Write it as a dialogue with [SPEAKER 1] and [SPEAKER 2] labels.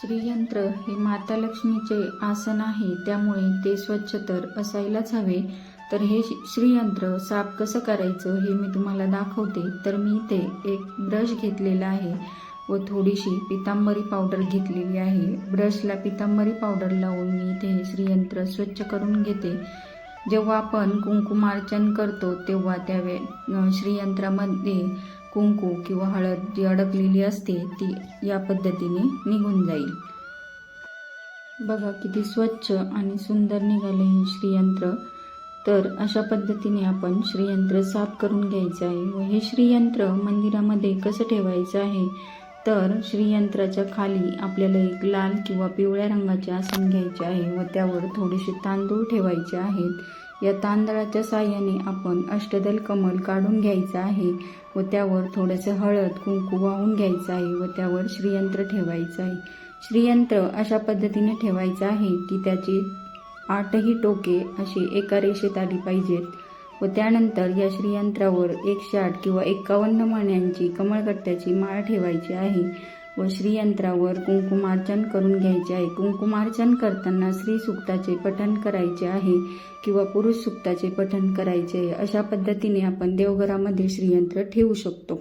[SPEAKER 1] श्रीयंत्र हे माता लक्ष्मीचे आसन आहे, त्यामुळे ते स्वच्छ तर असायलाच हवे। तर हे श्रीयंत्र साफ कसं करायचं हे मी तुम्हाला दाखवते। तर मी इथे एक ब्रश घेतलेला आहे व थोडीशी पितांबरी पावडर घेतलेली आहे। ब्रशला पितांबरी पावडर लावून मी इथे हे श्रीयंत्र स्वच्छ करून घेते। जेव्हा आपण कुंकुमार्चन करतो तेव्हा त्या श्रीयंत्रामध्ये कुंकू किंवा हळद जी अडकलेली असते ती या पद्धतीने निघून जाईल। बघा किती स्वच्छ आणि सुंदर निघाले हे श्रीयंत्र। तर अशा पद्धतीने आपण श्रीयंत्र साफ करून घ्यायचं आहे। व हे श्रीयंत्र मंदिरामध्ये कसं ठेवायचं आहे, तर श्रीयंत्राच्या खाली आपल्याला एक लाल किंवा पिवळ्या रंगाचे आसन घ्यायचे आहे व त्यावर थोडेसे तांदूळ ठेवायचे आहेत। या तांदळाच्या साहाय्याने आपण अष्टदल कमल काढून घ्यायचं आहे व त्यावर थोडंसं हळद कुंकू वाहून घ्यायचं आहे व त्यावर श्रीयंत्र ठेवायचं आहे। श्रीयंत्र अशा पद्धतीने ठेवायचं आहे की त्याची 8ही टोके अशी एका रेषेत आली पाहिजेत व त्यानंतर या श्रीयंत्रावर 108 किंवा 51 मण्यांची कमळगट्ट्याची माळ ठेवायची आहे व श्रीयंत्रावर कुंकुमार्चन करून घ्यायचे आहे। कुंकुमार्चन करताना स्त्री सुक्ताचे पठण करायचे आहे किंवा पुरुष सुक्ताचे पठण करायचे आहे। अशा पद्धतीने आपण देवघरामध्ये श्रीयंत्र ठेवू शकतो।